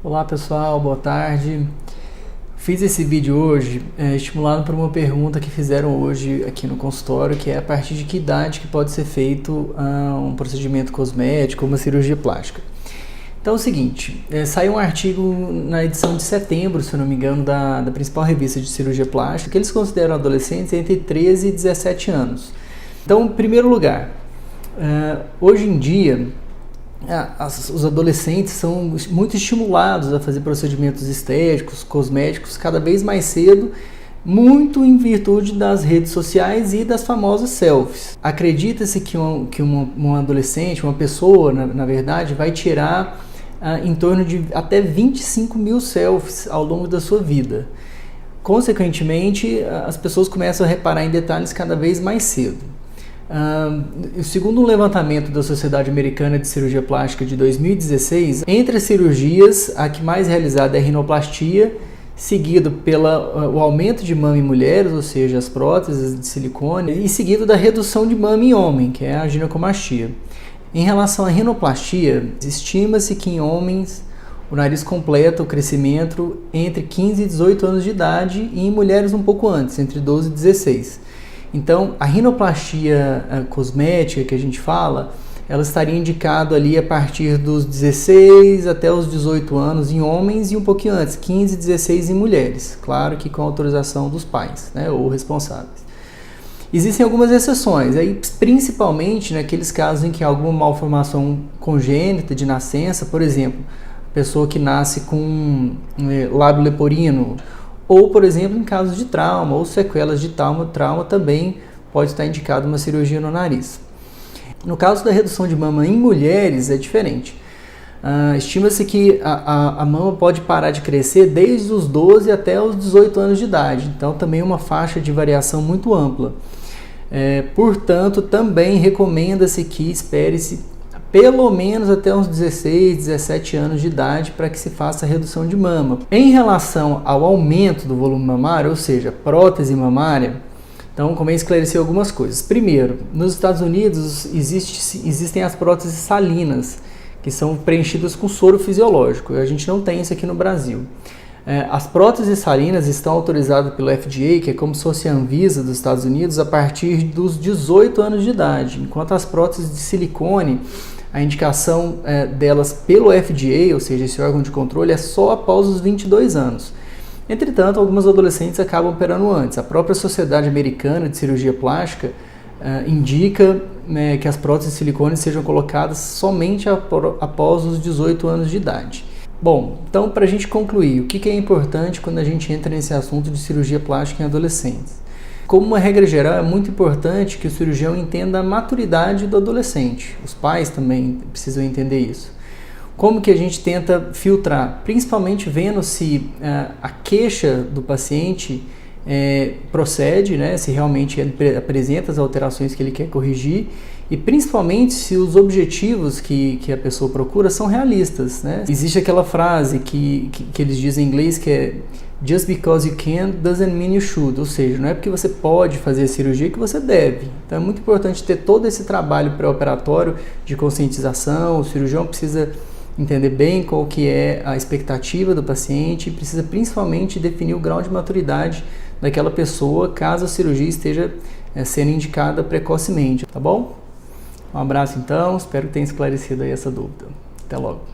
Olá pessoal, boa tarde. Fiz esse vídeo hoje estimulado por uma pergunta que fizeram hoje aqui no consultório, que é a partir de que idade que pode ser feito um procedimento cosmético ou uma cirurgia plástica. Então é o seguinte, saiu um artigo na edição de setembro, se eu não me engano, da principal revista de cirurgia plástica, que eles consideram adolescentes entre 13 e 17 anos. Então, em primeiro lugar, hoje em dia, os adolescentes são muito estimulados a fazer procedimentos estéticos, cosméticos, cada vez mais cedo, muito em virtude das redes sociais e das famosas selfies. Acredita-se que um adolescente, uma pessoa, na verdade, vai tirar em torno de até 25 mil selfies ao longo da sua vida. Consequentemente, as pessoas começam a reparar em detalhes cada vez mais cedo. Segundo um levantamento da Sociedade Americana de Cirurgia Plástica de 2016, entre as cirurgias, a que mais realizada é a rinoplastia, seguido pelo aumento de mama em mulheres, ou seja, as próteses de silicone, e seguido da redução de mama em homem, que é a ginecomastia. Em relação à rinoplastia, estima-se que em homens o nariz completa o crescimento entre 15 e 18 anos de idade e em mulheres um pouco antes, entre 12 e 16. Então, a rinoplastia cosmética que a gente fala, ela estaria indicada ali a partir dos 16 até os 18 anos em homens e um pouquinho antes, 15 e 16 em mulheres. Claro que com autorização dos pais, né, ou responsáveis. Existem algumas exceções, aí, principalmente naqueles casos em que há alguma malformação congênita de nascença, por exemplo, pessoa que nasce com lábio leporino, ou, por exemplo, em casos de trauma ou sequelas de trauma também pode estar indicado uma cirurgia no nariz. No caso da redução de mama em mulheres é diferente. Estima-se que a mama pode parar de crescer desde os 12 até os 18 anos de idade, então também uma faixa de variação muito ampla. Portanto, também recomenda-se que espere-se pelo menos até uns 16, 17 anos de idade para que se faça a redução de mama. Em relação ao aumento do volume mamário, ou seja, prótese mamária, então convém esclarecer algumas coisas. Primeiro, nos Estados Unidos existem as próteses salinas, que são preenchidas com soro fisiológico. A gente não tem isso aqui no Brasil. As próteses salinas estão autorizadas pelo FDA, que é como se fosse a Anvisa dos Estados Unidos, a partir dos 18 anos de idade, enquanto as próteses de silicone, a indicação delas pelo FDA, ou seja, esse órgão de controle, é só após os 22 anos. Entretanto, alguns adolescentes acabam operando antes. A própria Sociedade Americana de Cirurgia Plástica indica que as próteses de silicone sejam colocadas somente após os 18 anos de idade. Bom, então para a gente concluir, o que é importante quando a gente entra nesse assunto de cirurgia plástica em adolescentes? Como uma regra geral, é muito importante que o cirurgião entenda a maturidade do adolescente. Os pais também precisam entender isso. Como que a gente tenta filtrar? Principalmente vendo se a queixa do paciente procede, né? Se realmente ele apresenta as alterações que ele quer corrigir e principalmente se os objetivos que a pessoa procura são realistas, né? Existe aquela frase que eles dizem em inglês que é "Just because you can doesn't mean you should", ou seja, não é porque você pode fazer a cirurgia que você deve. Então é muito importante ter todo esse trabalho pré-operatório de conscientização. O cirurgião precisa entender bem qual que é a expectativa do paciente e precisa principalmente definir o grau de maturidade daquela pessoa caso a cirurgia esteja sendo indicada precocemente, tá bom? Um abraço então, espero que tenha esclarecido aí essa dúvida. Até logo.